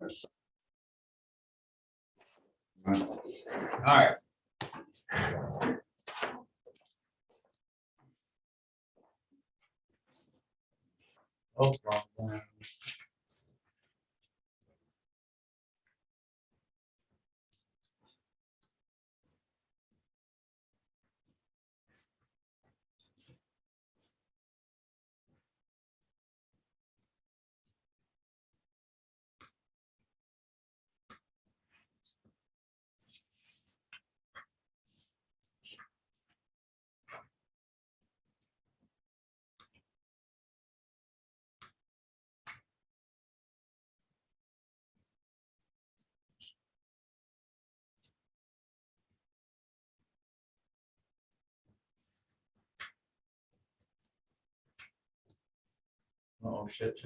All right. Oh, wrong one. Oh, shit.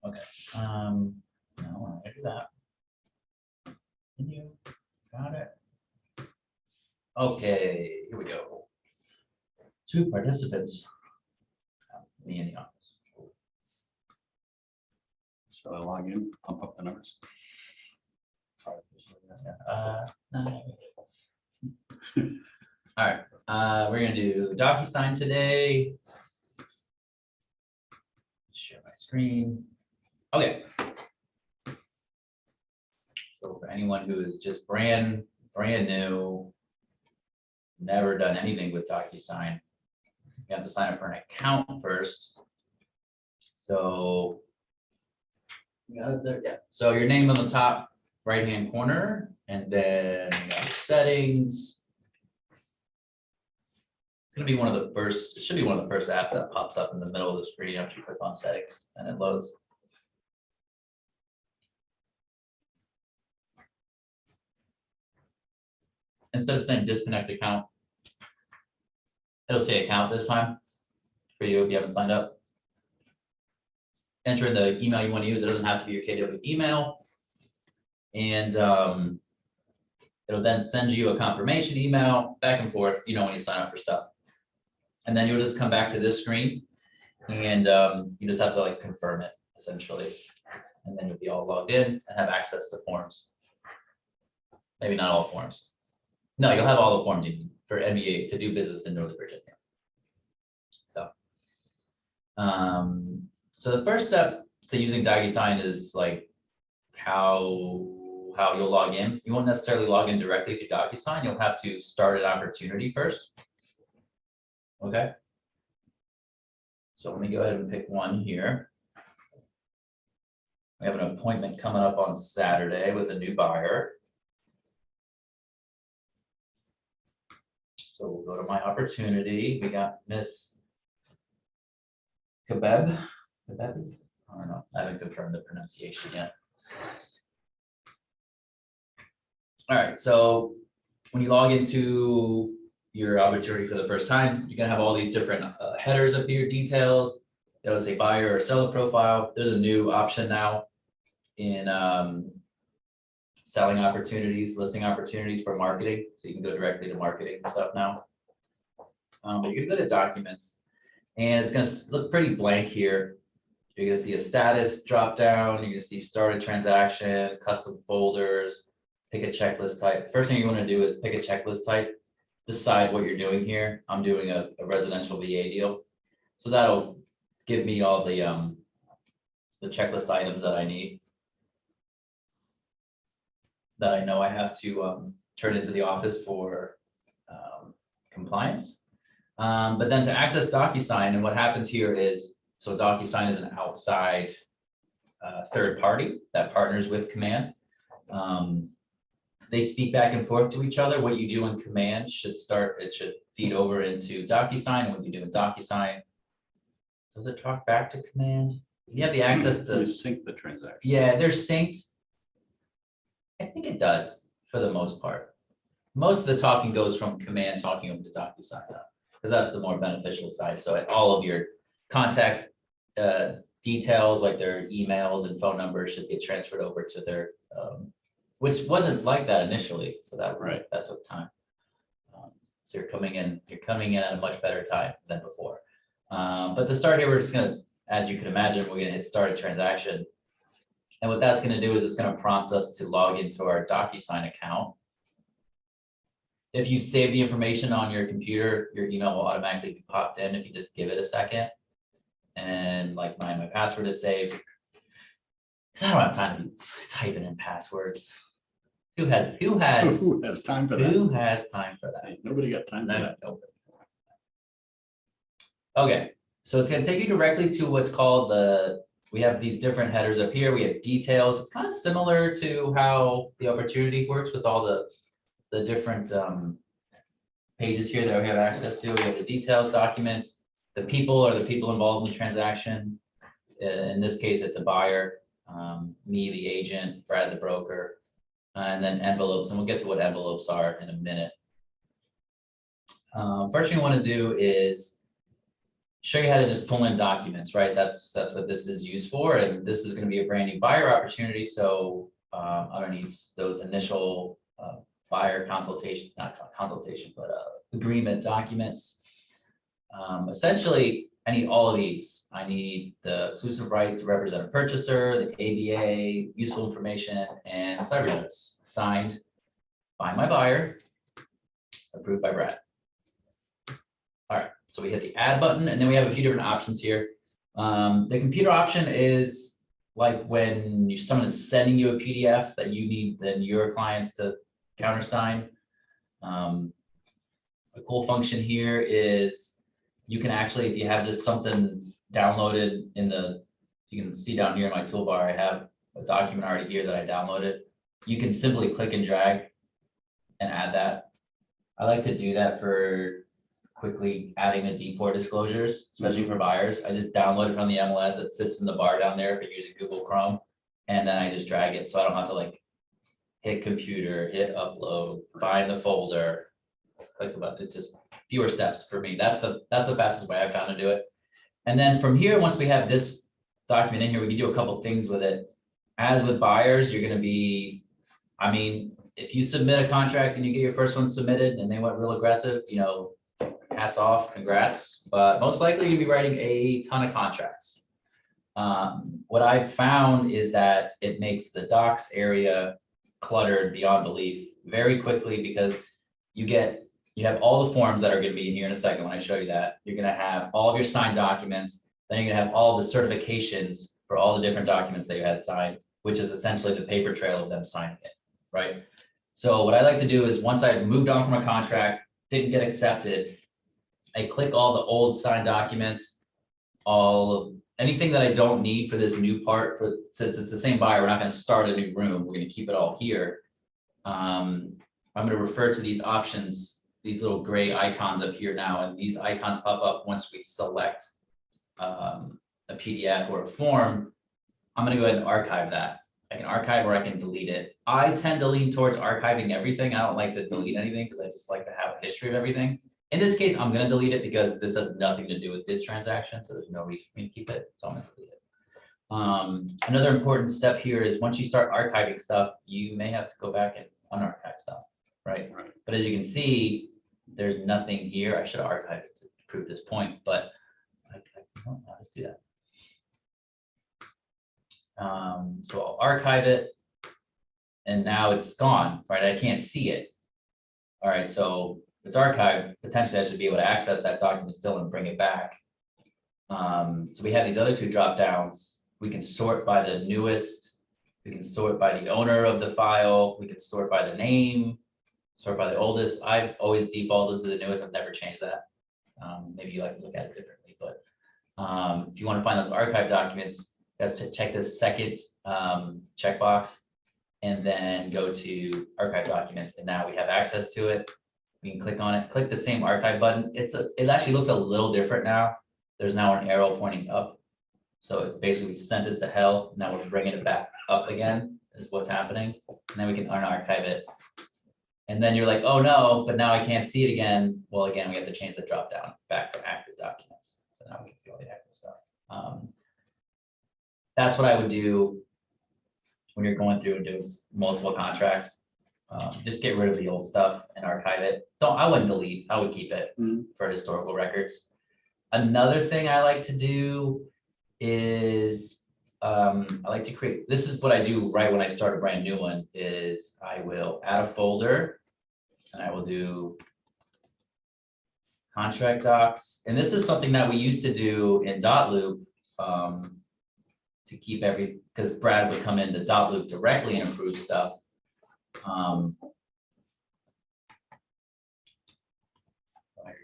Okay. No, I do that. Continue. Got it. Okay, here we go. 2 participants. Me in the office. So I log in, pump up the numbers. All right, we're gonna do Docusign today. Share my screen. Okay. So for anyone who is just brand new, never done anything with Docusign, you have to sign up for an account first. So, yeah. So your name on the top right-hand corner, and then you got your settings. It's gonna be one of the first, it should be one of the first apps that pops up in the middle of the screen after you click on settings and it loads. Instead of saying disconnect account, it'll say account this time for you if you haven't signed up. Enter in the email you want to use. It doesn't have to be your KW email. And it'll then send you a confirmation email back and forth, you know, when you sign up for stuff. And then you'll just come back to this screen and you just have to like confirm it essentially. And then you'll be all logged in and have access to forms. Maybe not all forms. No, you'll have all the forms you need for NBA to do business in Northern Virginia. So, so the first step to using Docusign is like how you'll log in. You won't necessarily log in directly through Docusign. You'll have to start an opportunity first. Okay. So let me go ahead and pick one here. We have an appointment coming up on Saturday with a new buyer. So we'll go to my opportunity. We got Miss Kebeb. I don't know. I haven't confirmed the pronunciation yet. All right. So when you log into your opportunity for the first time, you're gonna have all these different headers up here, details. It'll say buyer or seller profile. There's a new option now in selling opportunities, listing opportunities for marketing. So you can go directly to marketing and stuff now. But you're gonna go to documents and it's gonna look pretty blank here. You're gonna see a status drop down. You're gonna see start a transaction, custom folders, pick a checklist type. First thing you wanna do is pick a checklist type. Decide what you're doing here. I'm doing a residential VA deal. So that'll give me all the checklist items that I need, that I know I have to turn into the office for compliance. But then to access Docusign, and what happens here is, so Docusign is an outside third party that partners with Command. They speak back and forth to each other. What you do in Command should feed over into Docusign. And what you do in Docusign, does it talk back to Command? You have the access to sync the transaction. Yeah, they're synced. I think it does for the most part. Most of the talking goes from Command talking over to Docusign, because that's the more beneficial side. So all of your contact details, like their emails and phone numbers, should get transferred over to their, which wasn't like that initially. So that took time. So you're coming in at a much better time than before. But to start here, we're just gonna, as you can imagine, we're gonna hit start a transaction. And what that's gonna do is it's gonna prompt us to log into our Docusign account. If you save the information on your computer, your email will automatically be popped in if you just give it a second. And like my password is saved. 'Cause I don't have time to be typing in passwords. Who has Who has time for that? who has time for that? Ain't nobody got time for that. No. Okay, so it's gonna take you directly to what's called we have these different headers up here. We have details. It's kind of similar to how the opportunity works with all the different pages here that we have access to. We have the details, documents, the people are the people involved in the transaction. In this case, it's a buyer, me, the agent, Brad, the broker, and then envelopes. And we'll get to what envelopes are in a minute. First thing I want to do is show you how to just pull in documents, right? That's what this is used for. And this is going to be a brand new buyer opportunity. So I don't need those initial buyer consultation, not consultation, but agreement documents. Essentially, I need all of these. I need the exclusive right to represent a purchaser, the ABA, useful information, and cyber notes signed by my buyer, approved by Brad. All right, so we hit the add button, and then we have a few different options here. The computer option is like when someone's sending you a PDF that you need then your clients to countersign. A cool function here is you can actually, if you have just something downloaded you can see down here in my toolbar, I have a document already here that I downloaded. You can simply click and drag and add that. I like to do that for quickly adding the deport disclosures, especially for buyers. I just download it from the MLS. It sits in the bar down there if you're using Google Chrome, and then I just drag it. So I don't have to like hit computer, hit upload, find the folder, click the button. It's just fewer steps for me. That's the fastest way I found to do it. And then from here, once we have this document in here, we can do a couple things with it. As with buyers, you're going to be, I mean, if you submit a contract and you get your first one submitted and they went real aggressive, you know, hats off, congrats. But most likely you'll be writing a ton of contracts. What I've found is that it makes the docs area cluttered beyond belief very quickly because you have all the forms that are going to be in here in a second when I show you that. You're going to have all of your signed documents. Then you're going to have all the certifications for all the different documents that you had signed, which is essentially the paper trail of them signing it, right? So what I like to do is once I've moved on from a contract, didn't get accepted, I click all the old signed documents, anything that I don't need for this new part, since it's the same buyer, we're not going to start a new room. We're going to keep it all here. I'm going to refer to these options, these little gray icons up here now, and these icons pop up once we select a PDF or a form. I'm going to go ahead and archive that. I can archive or I can delete it. I tend to lean towards archiving everything. I don't like to delete anything because I just like to have a history of everything. In this case, I'm going to delete it because this has nothing to do with this transaction. So there's no reason for me to keep it. So I'm going to delete it. Another important step here is once you start archiving stuff, you may have to go back and unarchive stuff, right? But as you can see, there's nothing here. I should archive it to prove this point, but I don't know how to do that. So I'll archive it and now it's gone, right? I can't see it. All right, so it's archived. Potentially I should be able to access that document still and bring it back. So we have these other two drop downs. We can sort by the newest. We can sort by the owner of the file. We can sort by the name, sort by the oldest. I've always defaulted to the newest. I've never changed that. Maybe you like to look at it differently, but if you want to find those archive documents, that's to check this second checkbox and then go to archive documents. And now we have access to it. We can click on it, click the same archive button. It actually looks a little different now. There's now an arrow pointing up. So it basically sent it to hell. Now we're bringing it back up again is what's happening. And then we can unarchive it. And then you're like, oh no, but now I can't see it again. Well, again, we have to change the drop down back to active documents. So now we can see all the active stuff. That's what I would do when you're going through and doing multiple contracts. Just get rid of the old stuff and archive it. I wouldn't delete, I would keep it Mhm. for historical records. Another thing I like to do is, I like to create, this is what I do right when I start a brand new one, is I will add a folder and I will do contract docs. And this is something that we used to do in Dotloop, to keep because Brad would come into Dotloop directly and approve stuff. Fire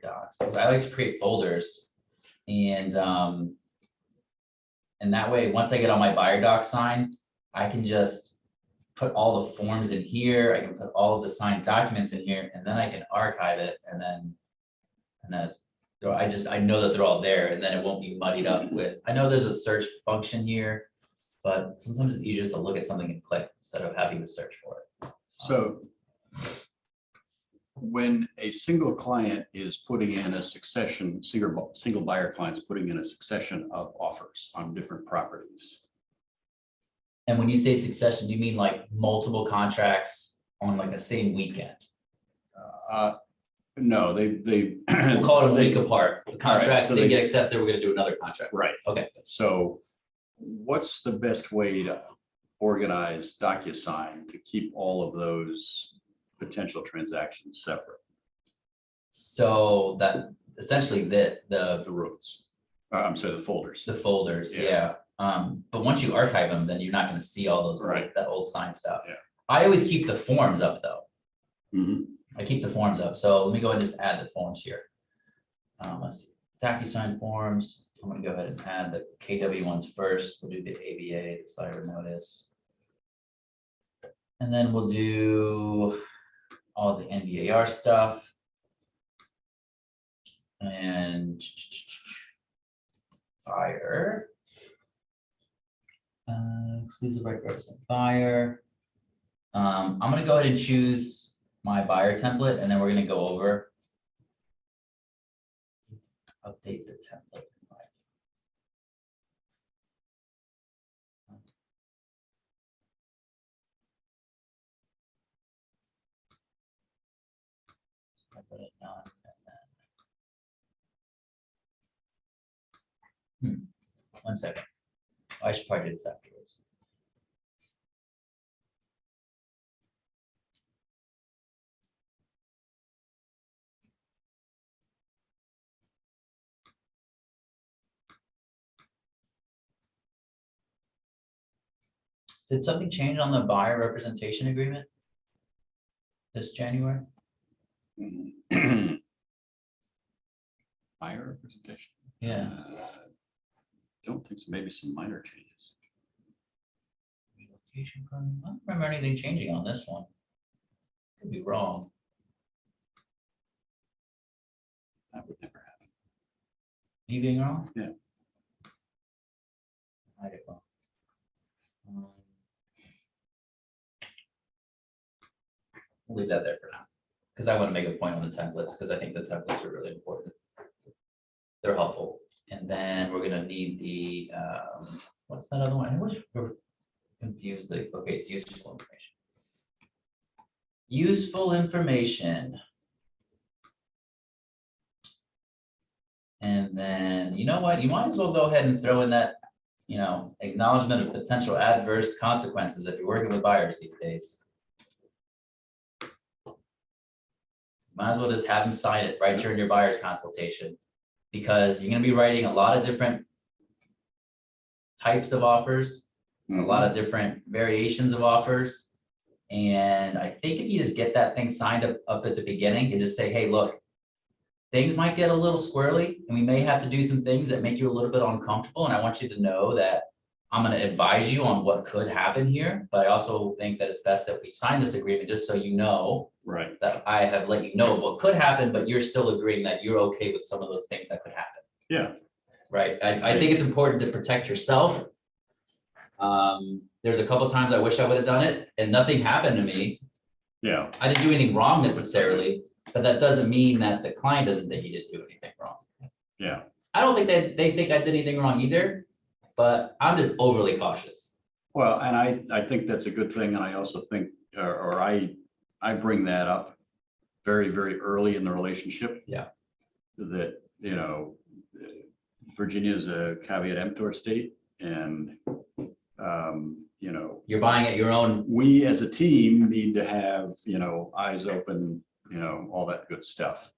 docs, 'cause I like to create folders and that way, once I get on my buyer doc sign, I can just put all the forms in here. I can put all of the signed documents in here, and then I can archive it, and then I know that they're all there, and then it won't be muddied up with. I know there's a search function here, but sometimes it's easier just to look at something and click instead of having to search for it. So when a single client is putting in a succession, single buyer client's putting in a succession of offers on different properties. And when you say succession, do you mean like multiple contracts on like the same weekend? No, they. We'll call it a week apart. The contract so didn't they- get accepted, we're gonna do another contract. Right. Okay. So what's the best way to organize Docusign to keep all of those potential transactions separate? So that essentially the The rows, I'm sorry, the folders. folders, Yeah. yeah. But once you archive them, then you're not gonna see all those, Right. that old sign stuff. Yeah. I always keep the forms up though. Mhm. I keep the forms up. So let me go ahead and just add the forms here. Let's see, Docusign forms. I'm gonna go ahead and add the KW ones first. We'll do the ABA, the cyber notice. And then we'll do all the NVAR stuff. And buyer. Exclusive right to represent buyer. I'm gonna go ahead and choose my buyer template, and then we're gonna go over. Update the template. I put it on, and then. 1 second. I should probably do this afterwards. Did something change on the buyer representation agreement this January? Buyer representation? Yeah. Don't think so, maybe some minor changes. Relocation permit. I don't remember anything changing on this one. Could be wrong. That would never happen. Me being wrong? Yeah. I get wrong. We'll leave that there for now, because I want to make a point on the templates, because I think the templates are really important. They're helpful. And then we're gonna need the, what's that other one? I wish we're confused, like, okay, it's useful information. Useful information. And then, you know what, you might as well go ahead and throw in that, acknowledgement of potential adverse consequences if you're working with buyers these days. Might as well just have them sign it right during your buyer's consultation, because you're gonna be writing a lot of different types of offers, a lot of different variations of offers. And I think if you just get that thing signed up at the beginning and just say, hey, look, things might get a little squirrely and we may have to do some things that make you a little bit uncomfortable. And I want you to know that I'm going to advise you on what could happen here. But I also think that it's best that we sign this agreement just so you know Right. that I have let you know what could happen, but you're still agreeing that you're okay with some of those things that could happen. Yeah. Right. I think it's important to protect yourself. There's a couple times I wish I would have done it and nothing happened to me. Yeah. I didn't do anything wrong necessarily, but that doesn't mean that the client doesn't think he didn't do anything wrong. Yeah. I don't think that they think I did anything wrong either, but I'm just overly cautious. Well, and I think that's a good thing. And I also think, or I I bring that up very, very early in the relationship. Yeah. That, you know, Virginia is a caveat emptor state, and, you know, You're buying at your own, we as a team need to have, you know, eyes open, you know, all that good stuff.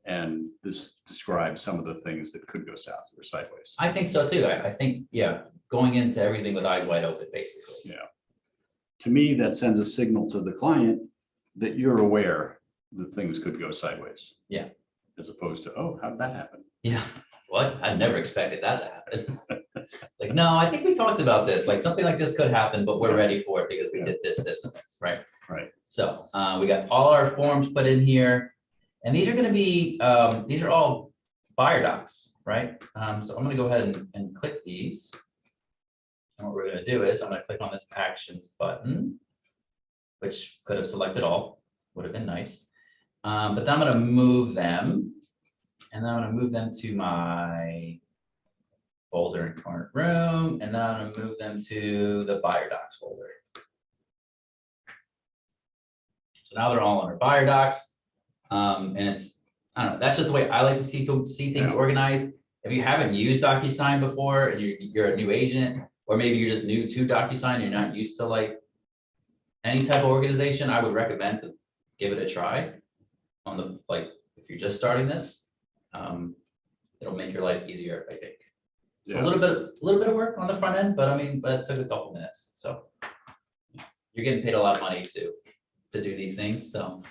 And this describes some of the things that could go south or sideways. I think so too. I think, yeah, going into everything with eyes wide open, basically. Yeah. To me, that sends a signal to the client that you're aware that things could go sideways. Yeah. As opposed to, oh, how did that happen? Yeah, what? I never expected that to happen. Like, no, I think we talked about this, like something like this could happen, but we're ready for it because we did this, this, and this, right? Right. So we got all our forms put in here. And these are gonna be, these are all buyer docs, right? So I'm gonna go ahead and click these. And what we're gonna do is I'm gonna click on this actions button, which could have selected all, would have been nice. But then I'm gonna move them, and then I'm gonna move them to my folder in current room, and then I'm gonna move them to the buyer docs folder. So now they're all under buyer docs. And it's, I don't know, that's just the way I like to see things organized. If you haven't used Docusign before and you're a new agent, or maybe you're just new to Docusign, you're not used to like any type of organization, I would recommend to give it a try on the, like, if you're just starting this, it'll make your life easier, I think. So Yeah. a little bit of work on the front end, but I mean, but it took a couple minutes, so you're getting paid a lot of money to do these things, so.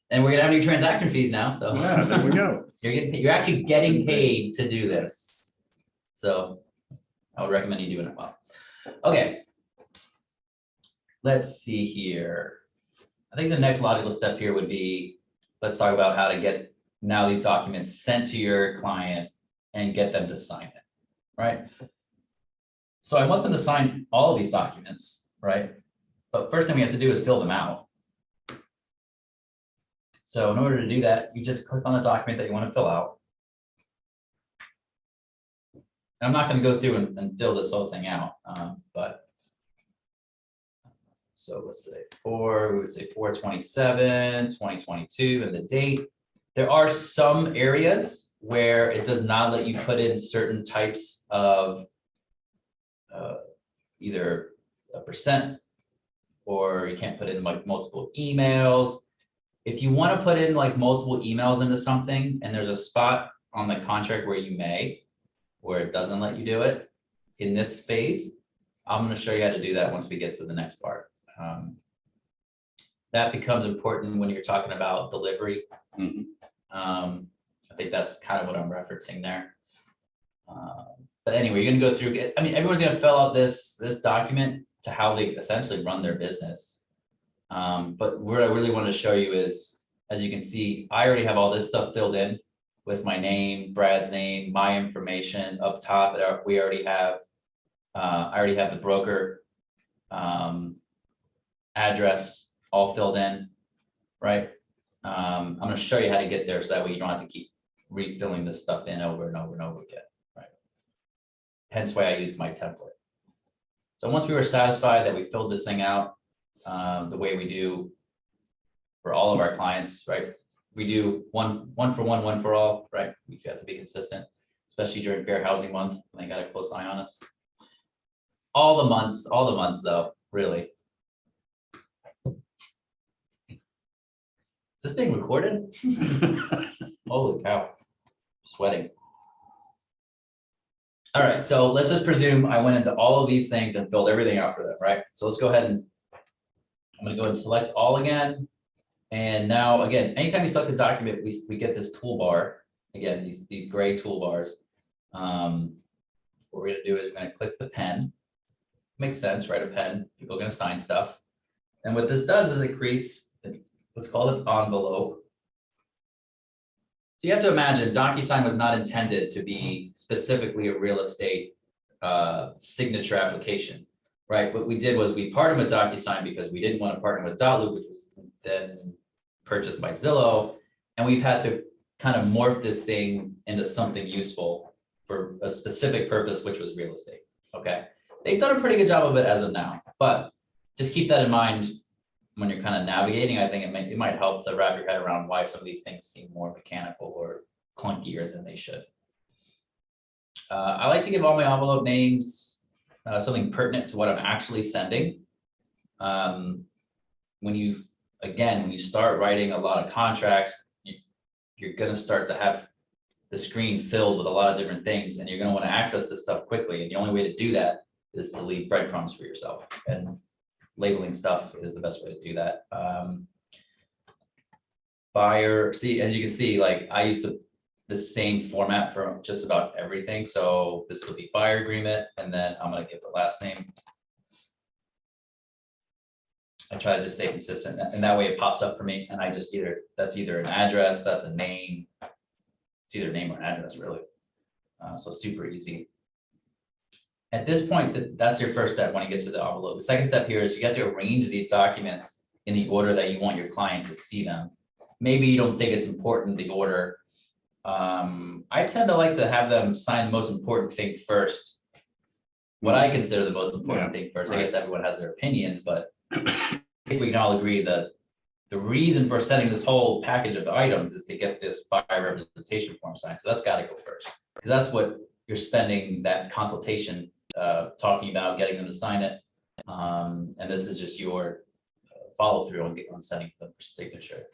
And we're gonna have new transaction fees now, so. Yeah, there we go. You're actually getting paid to do this. So I would recommend you doing it well. Okay. Let's see here. I think the next logical step here would be, let's talk about how to get now these documents sent to your client and get them to sign it, right? So I want them to sign all of these documents, right? But first thing we have to do is fill them out. So in order to do that, you just click on the document that you want to fill out. And I'm not going to go through and fill this whole thing out, but so let's say we would say 4/27/2022 and the date. There are some areas where it does not let you put in certain types of either a percent, or you can't put in like multiple emails. If you want to put in like multiple emails into something and there's a spot on the contract where you may, where it doesn't let you do it in this phase, I'm going to show you how to do that once we get to the next part. That becomes important when you're talking about delivery. Mhm. I think that's kind of what I'm referencing there. But anyway, you're going to go through, I mean, everyone's going to fill out this document to how they essentially run their business. But what I really want to show you is, as you can see, I already have all this stuff filled in with my name, Brad's name, my information up top. We already have, I already have the broker address all filled in, right? I'm going to show you how to get there so that way you don't have to keep refilling this stuff in over and over and over again, right? Hence why I used my template. So once we were satisfied that we filled this thing out the way we do for all of our clients, right? We do one for one, one for all, right? We have to be consistent, especially during Fair Housing Month when they got a close eye on us. All the months though, really. Is this being recorded? Holy cow, sweating. All right, so let's just presume I went into all of these things and filled everything out for them, right? So let's go ahead and I'm gonna go ahead and select all again. And now, again, anytime you select the document, we get this toolbar. Again, these gray toolbars. What we're gonna do is we're gonna click the pen. Makes sense, right? A pen, people are gonna sign stuff. And what this does is it creates, let's call it envelope. So you have to imagine Docusign was not intended to be specifically a real estate signature application, right? What we did was we partnered with Docusign because we didn't want to partner with Dotloop, which was then purchased by Zillow. And we've had to kind of morph this thing into something useful for a specific purpose, which was real estate, okay? They've done a pretty good job of it as of now, but just keep that in mind when you're kind of navigating, I think it might help to wrap your head around why some of these things seem more mechanical or clunkier than they should. I like to give all my envelope names something pertinent to what I'm actually sending. When you start writing a lot of contracts, you're going to start to have the screen filled with a lot of different things, and you're going to want to access this stuff quickly. And the only way to do that is to leave breadcrumbs for yourself, and labeling stuff is the best way to do that. Buyer, see, as you can see, like I use the same format for just about everything. So this will be buyer agreement, and then I'm going to give the last name. I try to just stay consistent, and that way it pops up for me, and I just that's either an address, that's a name. It's either a name or an address, really. So super easy. At this point, that's your first step when it gets to the envelope. The second step here is you have to arrange these documents in the order that you want your client to see them. Maybe you don't think it's important, the order. I tend to like to have them sign the most important thing first. What I consider the most important thing first. Right. I guess everyone has their opinions, but I think we can all agree that the reason for sending this whole package of items is to get this buyer representation form signed. So that's got to go first, because that's what you're spending that consultation talking about, getting them to sign it. And this is just your follow through on sending them for signature.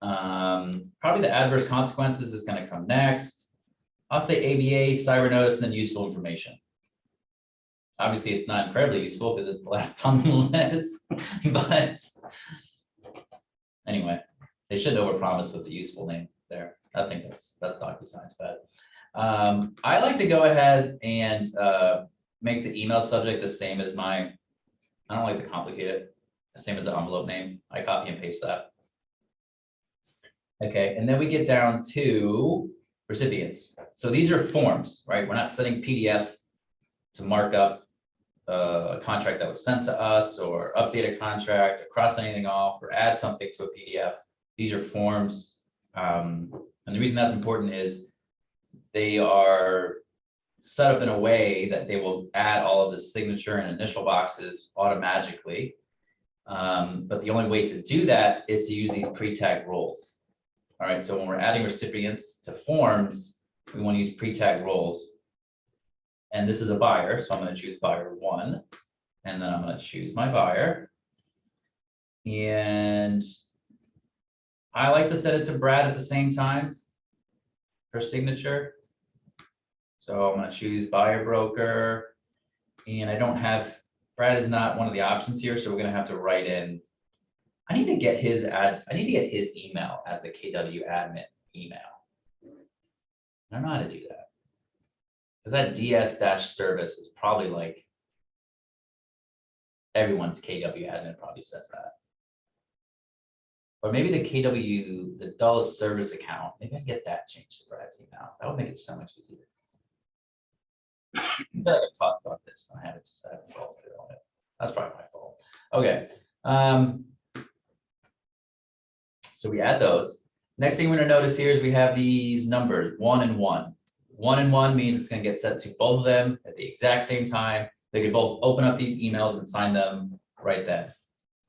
Probably the adverse consequences is going to come next. I'll say ABA, cyber notice, and then useful information. Obviously, it's not incredibly useful because it's the last on the list, but anyway, they should overpromise with the useful name there. I think that's Docusign's bad. I like to go ahead and make the email subject the same as I don't like to complicate it, the same as the envelope name. I copy and paste that. Okay, and then we get down to recipients. So these are forms, right? We're not sending PDFs to mark up a contract that was sent to us, or update a contract, or cross anything off, or add something to a PDF. These are forms. And the reason that's important is they are set up in a way that they will add all of the signature and initial boxes automatically. But the only way to do that is to use these pre-tag roles. All right, so when we're adding recipients to forms, we want to use pre-tag roles. And this is a buyer, so I'm going to choose buyer 1, and then I'm going to choose my buyer. And I like to set it to Brad at the same time for signature. So I'm going to choose buyer broker, and I don't have, Brad is not one of the options here, so we're going to have to write in. I need to get his email as the KW admin email. I don't know how to do that. Because that DS-service is probably like everyone's KW admin probably says that. Or maybe the Dulles service account, maybe I can get that changed to Brad's email. That would make it so much easier. I feel like I talked about this. I haven't followed through on it. That's probably my fault. Okay. So we add those. Next thing we're going to notice here is we have these numbers 1 and 1. 1 and 1 means it's going to get sent to both of them at the exact same time. They could both open up these emails and sign them right then.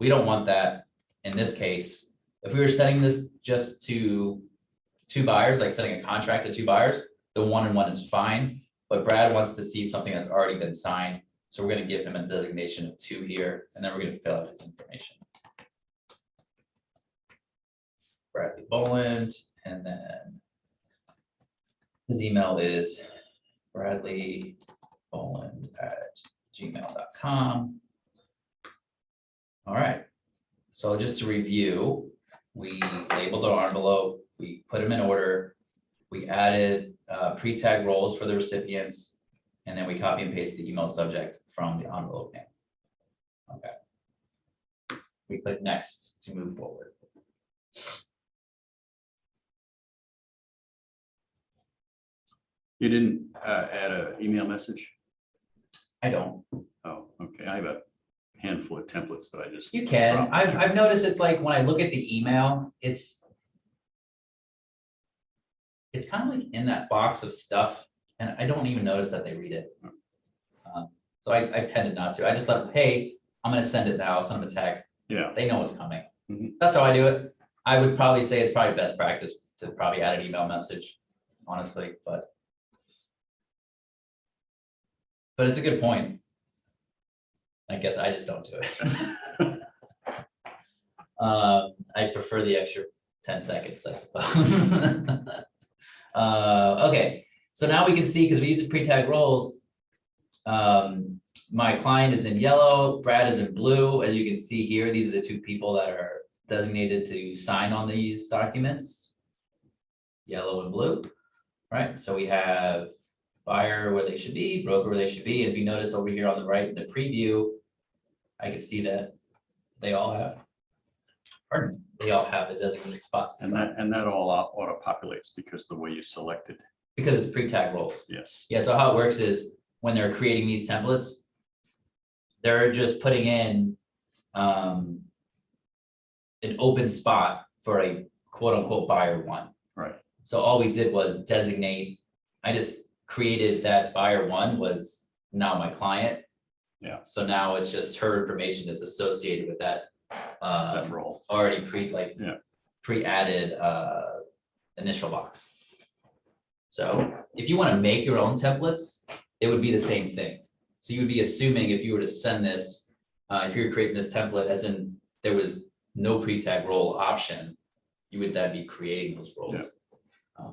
We don't want that in this case. If we were sending this just to 2 buyers, like sending a contract to 2 buyers, the 1 and 1 is fine. But Brad wants to see something that's already been signed. So we're going to give him a designation of 2 here, and then we're going to fill out his information. Bradley Boland, and then his email is bradleyboland@gmail.com. All right. So just to review, we labeled our envelope, we put them in order, we added pre-tag roles for the recipients, and then we copy and paste the email subject from the envelope name. Okay. We click next to move forward. You didn't add an email message? I don't. Oh, okay. I have a handful of templates that I just. You can. I've noticed it's like when I look at the email, it's kind of like in that box of stuff, and I don't even notice that they read it. So I tended not to. I just let them, hey, I'm going to send it now. I'll send them a text. Yeah. They know what's coming. Mhm. That's how I do it. I would probably say it's probably best practice to probably add an email message, honestly, but it's a good point. I guess I just don't do it. I prefer the extra 10 seconds, I suppose. Okay, so now we can see, because we use the pre-tag roles, my client is in yellow, Brad is in blue. As you can see here, these are the two people that are designated to sign on these documents. Yellow and blue, right? So we have buyer where they should be, broker where they should be. And if you notice over here on the right in the preview, I can see that they all have, pardon me, they all have the designated spots to sign And that all auto populates because the way you selected. because it's pre-tag roles. Yes. Yeah, so how it works is when they're creating these templates, they're just putting in an open spot for a quote unquote buyer one. Right. So all we did was designate, I just created that buyer one was now my client. Yeah. So now it's just her information is associated with that That role. already Yeah. pre-added initial box. So if you want to make your own templates, it would be the same thing. So you would be assuming if you were to send this, if you're creating this template, as in there was no pre-tag role option, you would then be creating those roles. Yeah.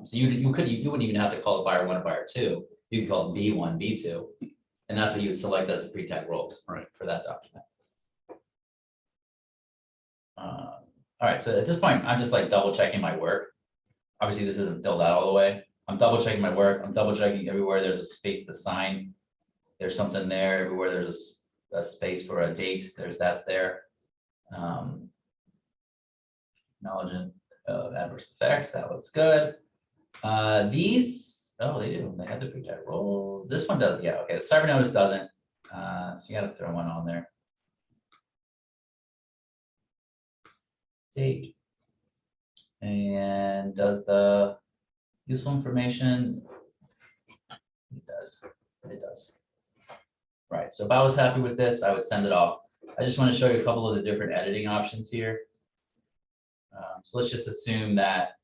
So you wouldn't even have to call it buyer one or buyer two. You could call it B1, B2, and that's what you would select as the pre-tag roles Right. for that document. All right, so at this point, I'm just like double checking my work. Obviously, this isn't filled out all the way. I'm double checking my work. I'm double checking everywhere there's a space to sign. There's something there. Everywhere there's a space for a date, that's there. Acknowledgement of adverse effects, that looks good. These, oh, they do. They have the pre-tag role. This one does, yeah, okay. The cyber notice doesn't. So you gotta throw one on there. Date. And does the useful information? It does. It does. Right. So if I was happy with this, I would send it off. I just want to show you a couple of the different editing options here. So let's just assume that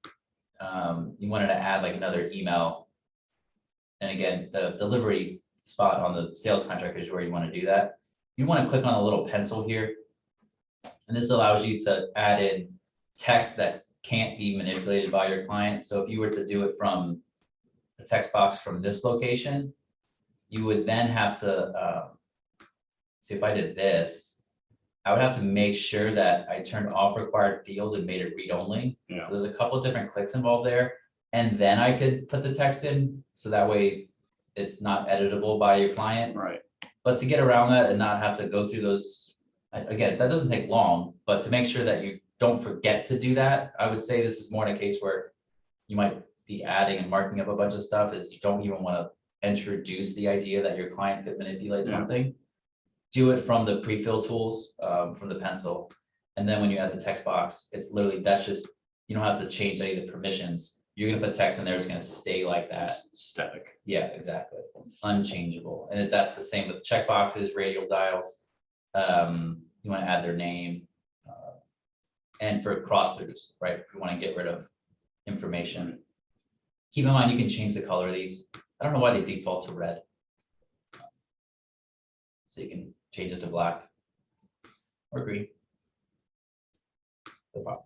you wanted to add like another email. And again, the delivery spot on the sales contract is where you want to do that. You want to click on a little pencil here. And this allows you to add in text that can't be manipulated by your client. So if you were to do it from the text box from this location, you would then have to, see if I did this, I would have to make sure that I turned off required fields and made it read only. Yeah. So there's a couple of different clicks involved there. And then I could put the text in, so that way it's not editable by your client. Right. But to get around that and not have to go through those, again, that doesn't take long, but to make sure that you don't forget to do that, I would say this is more in a case where you might be adding and marking up a bunch of stuff, is you don't even want to introduce the idea that your client could manipulate something. Do it from the pre-fill tools, from the pencil. And then when you add the text box, it's literally, that's just, you don't have to change any of the permissions. You're gonna put text in there, it's gonna stay like that. Static. Yeah, exactly. Unchangeable. And that's the same with checkboxes, radial dials. You want to add their name. And for cross throughs, right? If you want to get rid of information. Keep in mind, you can change the color of these. I don't know why they default to red. So you can change it to black or green. No problem.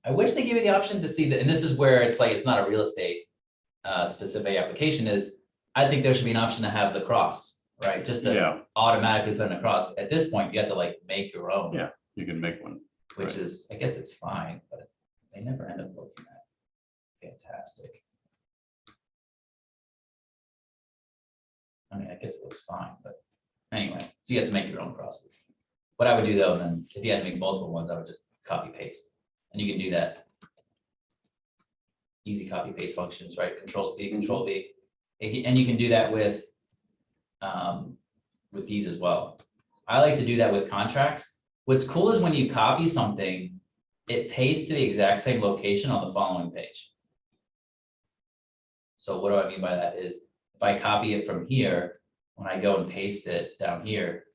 I wish they gave you the option to see that, and this is where it's like, it's not a real estate specific application, is I think there should be an option to have the cross, right? Just to automatically put in a cross. At this point, you have to like make your own. Yeah, you can make one. Which is, I guess it's fine, but they never end up looking at. Fantastic. I mean, I guess it looks fine, but anyway, so you have to make your own crosses. What I would do though, then, if you had to make multiple ones, I would just copy paste. And you can do that. Easy copy paste functions, right? Control C, Control V. And you can do that with these as well. I like to do that with contracts. What's cool is when you copy something, it pastes to the exact same location on the following page. So what do I mean by that is, if I copy it from here, when I go and paste it down here,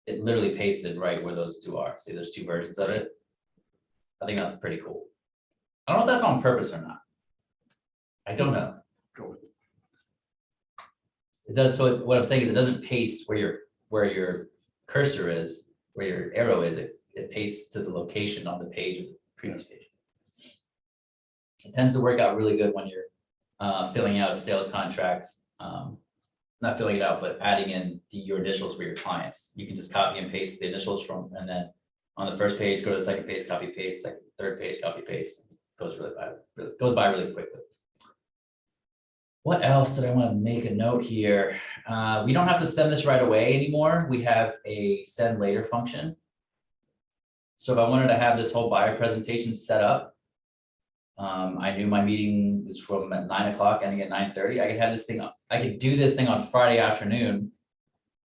it literally pasted right where those two are. See, there's two versions of it. I think that's pretty cool. I don't know if that's on purpose or not. I don't know. Go with it. It does, so what I'm saying is it doesn't paste where your cursor is, where your arrow is, it pastes to the location on the page of the previous page. It tends to work out really good when you're filling out a sales contract, not filling it out, but adding in your initials for your clients. You can just copy and paste the initials from, and then on the first page, go to the second page, copy paste, third page, copy paste. Goes goes by really quickly. What else did I want to make a note here? We don't have to send this right away anymore. We have a send later function. So if I wanted to have this whole buyer presentation set up, I knew my meeting was from at 9 o'clock, ending at 9:30. I could have this thing up. I could do this thing on Friday afternoon.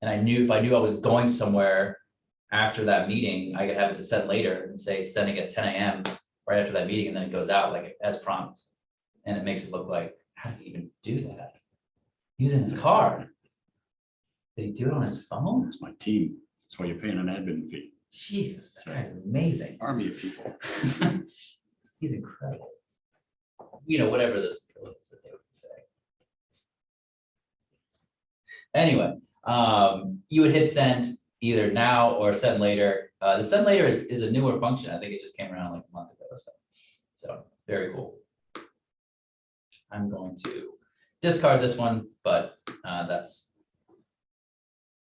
And I knew if I knew I was going somewhere after that meeting, I could have it to send later and say sending at 10 a.m. right after that meeting, and then it goes out like as promised. And it makes it look like, how did he even do that? He was in his car. Did he do it on his phone? That's my team. That's why you're paying an admin fee. Jesus, that guy's amazing. Army of people. He's incredible. You know, whatever the skill is that they would say. Anyway, you would hit send either now or send later. The send later is a newer function. I think it just came around like a month ago or so. So very cool. I'm going to discard this one, but that's.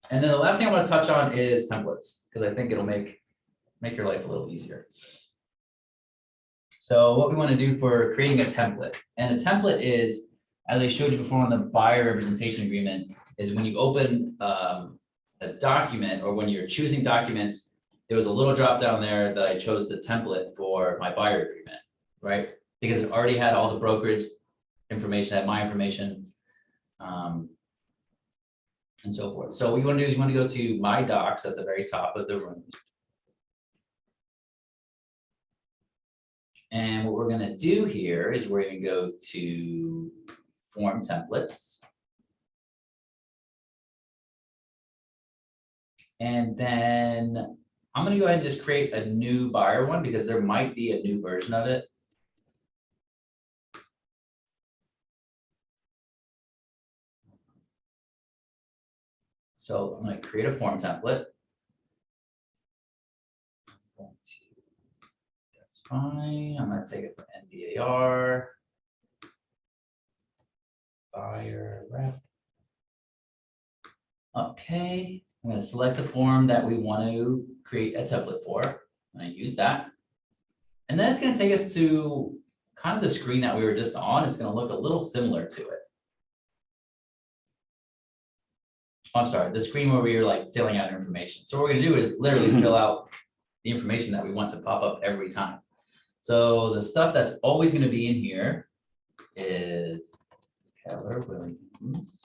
And then the last thing I want to touch on is templates, because I think it'll make your life a little easier. So what we want to do for creating a template, and a template is, as I showed you before on the buyer representation agreement, is when you open a document or when you're choosing documents, there was a little drop down there that I chose the template for my buyer agreement, right? Because it already had all the brokerage information, had my information, and so forth. So what you want to do is you want to go to My Docs at the very top of the room. And what we're going to do here is we're going to go to Form Templates. And then I'm going to go ahead and just create a new buyer one because there might be a new version of it. So I'm going to create a form template. That's fine. I'm going to take it from NBAR. Buyer rep. Okay. I'm going to select the form that we want to create a template for. I'm going to use that. And then it's going to take us to kind of the screen that we were just on. It's going to look a little similar to it. I'm sorry, the screen where you're like filling out information. So what we're going to do is literally fill out the information that we want to pop up every time. So the stuff that's always going to be in here is Keller Williams,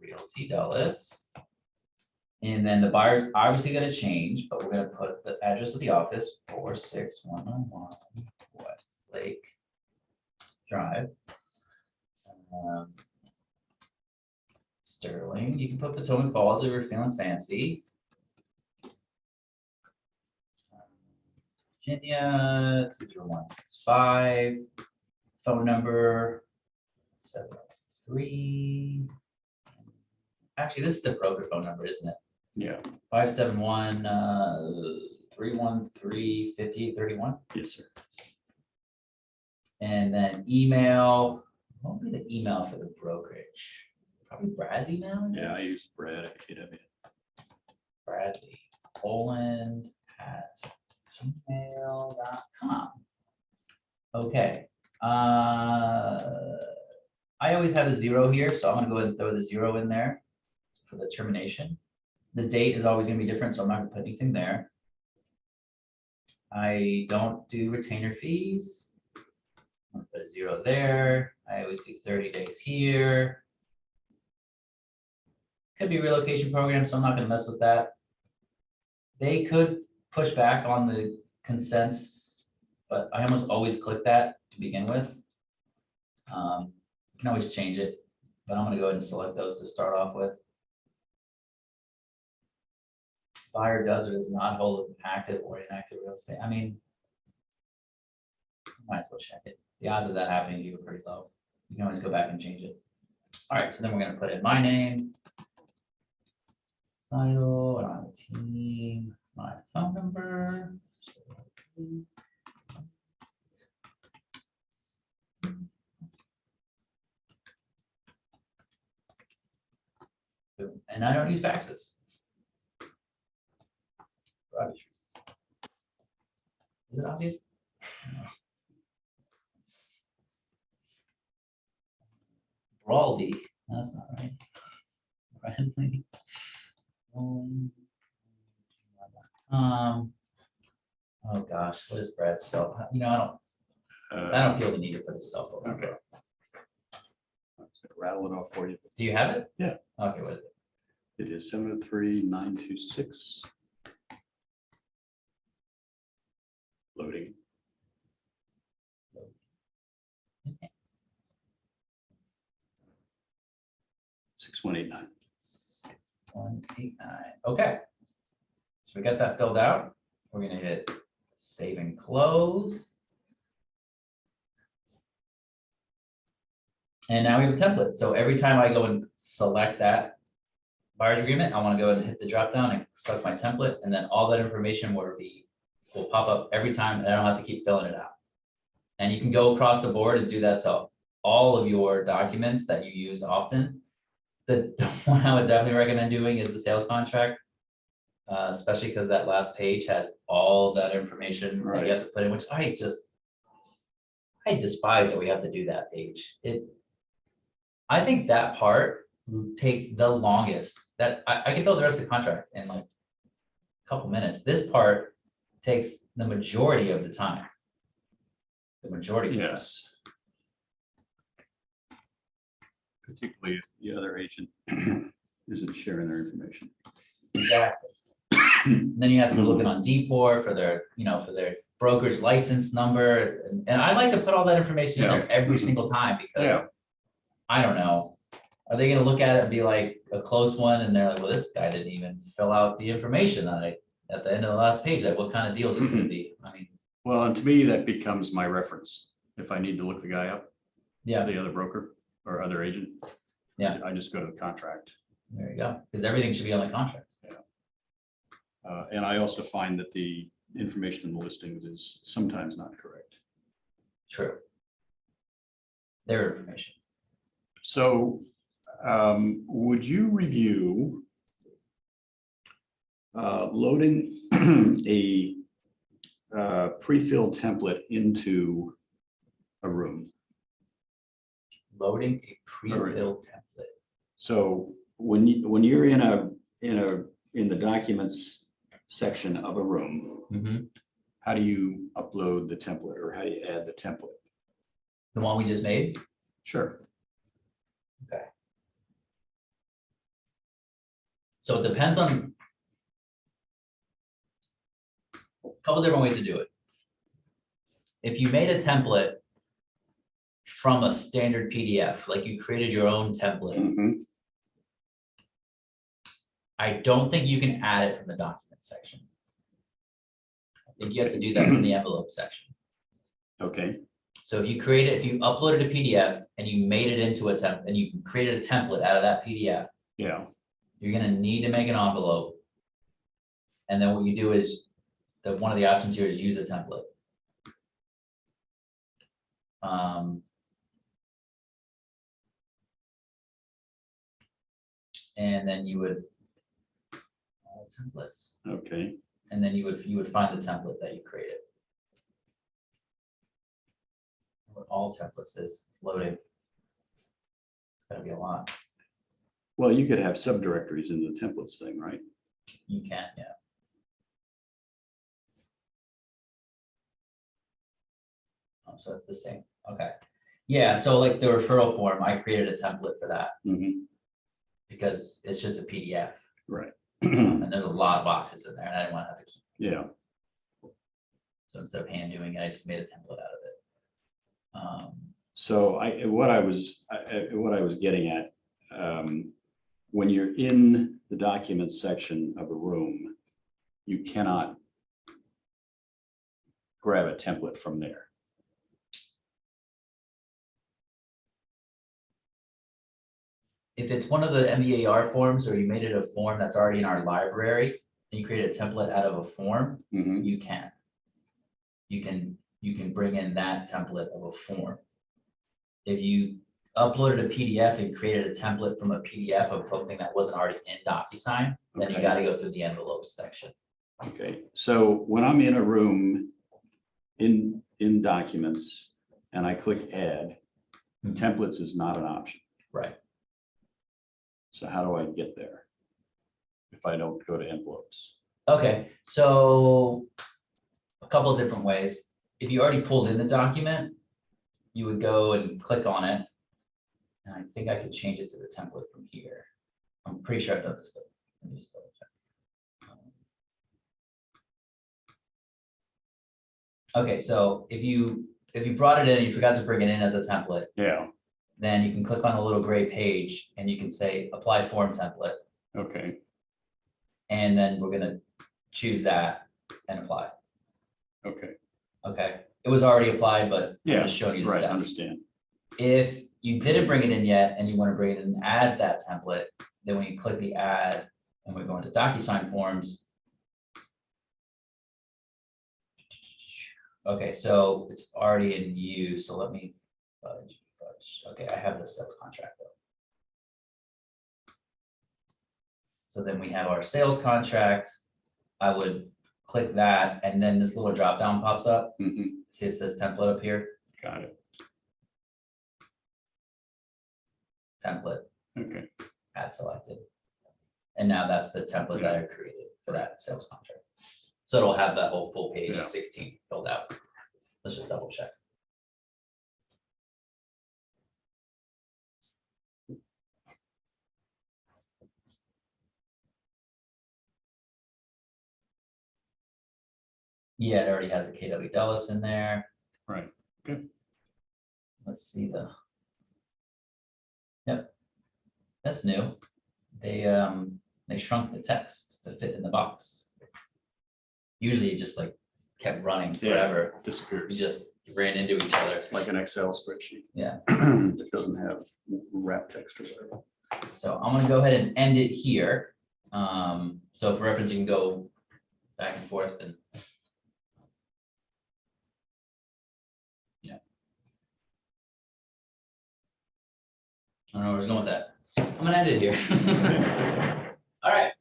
Realty Dulles. And then the buyer's obviously going to change, but we're going to put the address of the office, 46111 West Lake Drive. Sterling. You can put Potomac Falls if you're feeling fancy. Virginia 20165. Phone number 703. Actually, this is the broker phone number, isn't it? Yeah. 571 313 5831. Yes, sir. And then email. What would be the email for the brokerage? Probably Brad's email. Yeah, I use Brad at KW. Bradley Poland at gmail.com. Okay. I always have a 0 here, so I'm going to go ahead and throw the 0 in there for the termination. The date is always going to be different, so I'm not going to put anything there. I don't do retainer fees. I'm going to put a 0 there. I always do 30 days here. Could be a relocation program, so I'm not going to mess with that. They could push back on the consents, but I almost always click that to begin with. You can always change it, but I'm going to go ahead and select those to start off with. buyer does or does not hold active or inactive real estate. I mean, might as well check it. The odds of that happening to you are pretty low. You can always go back and change it. All right, so then we're gonna put in my name, title, I don't have a team, my phone number. Boom. And I don't use faxes. For obvious reasons. Is it obvious? No. Brawley, that's not right. Friendly. Oh gosh, what is Brad's cell? You know, I don't feel the need to put his cell phone. Okay. Rattle it off for you. Do you have it? Yeah. Okay, what is it? It is 703-926. Loading. 6189. 189. Okay. So we got that filled out. We're gonna hit save and close. And now we have a template. So every time I go and select that buyer's agreement, I want to go and hit the drop down and select my template, and then all that information will pop up every time, and I don't have to keep filling it out. And you can go across the board and do that to all of your documents that you use often. The one I would definitely recommend doing is the sales contract, especially because that last page has all that information that you have to put in, which I despise that we have to do that page. I think that part takes the longest. That I can build the rest of the contract in like a couple minutes. This part takes the majority of the time. The majority of the time. Yes. Particularly if the other agent isn't sharing their information. Exactly. And then you have to go looking on D4 for their, for their broker's license number. And I like to put all that information in there every single time because I don't know. Are they gonna look at it and be like a close one and they're like, well, this guy didn't even fill out the information at the end of the last page, like what kind of deal is this gonna be? I mean. Well, and to me, that becomes my reference. If I need to look the guy up, Yeah, the other broker or other agent. Yeah. I just go to the contract. there you go. Because everything should be on the contract. And I also find that the information in the listings is sometimes not correct. True. Their information. So would you review loading a pre-filled template into a room? Loading a pre-filled template. So when you're in the documents section of a room, how do you upload the template or how do you add the template? The one we just made? Sure. Okay. So it depends on a couple different ways to do it. If you made a template from a standard PDF, like you created your own template, I don't think you can add it from the document section. I think you have to do that from the envelope section. Okay. So if you uploaded a PDF and you made it into a template and you created a template out of that PDF, you're gonna need to make an envelope. And then what you do is one of the options here is use a template. And then you would templates. Okay. And then you would find the template that you created. What all templates is, it's loading. It's gotta be a lot. Well, you could have subdirectories in the templates thing, right? You can, yeah. Oh, so it's the same. Okay. Yeah, so like the referral form, I created a template for that because it's just a PDF. Right. And there's a lot of boxes in there and I didn't want to have to keep. Yeah. So instead of hand doing it, I just made a template out of it. So what I was getting at, when you're in the documents section of a room you cannot grab a template from there. If it's one of the MBAR forms or you made it a form that's already in our library and you create a template out of a form, Mhm. you can. You can bring in that template of a form. If you uploaded a PDF and created a template from a PDF of something that wasn't already in Docusign, then you Okay. got to go through the envelopes section. Okay, so when I'm in a room in documents and I click add, Mhm. templates is not an option. Right. So how do I get there? If I don't go to envelopes? Okay, so a couple of different ways. If you already pulled in the document, you would go and click on it. And I think I could change it to the template from here. I'm pretty sure I've done this, but let me just double check. Okay, so if you brought it in, and you forgot to bring it in as a template, Yeah, then you can click on the little gray page and you can say apply form template. okay, And then we're gonna choose that and apply. okay. Okay, it was already applied, but Yeah, I'm just showing you the right, steps. understand. If you didn't bring it in yet and you want to bring it in as that template, then when you click the add and we're going to DocuSign forms. Okay, so it's already in view, so let me fudge. Okay, I have the sales contract though. So then we have our sales contract. I would click that and then this little drop down pops up. Mhm. See, it says template up here, Got it, template, okay, add selected. And now that's the template that I created for that sales contract. So it'll have that whole full page Yeah. 16 filled out. Let's just double check. Yeah, it already has the KW Dulles in there. right, Let's see the. Yep. That's new. They shrunk the text to fit in the box. Usually it just like kept running Yeah. forever. We disappears. just ran into each other. It's like an Excel spreadsheet. Yeah. That doesn't have wrap text or whatever. So I'm gonna go ahead and end it here. So for reference, you can go back and forth and. Yeah. I don't know where I was going with that. I'm gonna end it here. All right.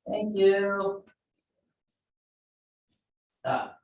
Thank you. Stop.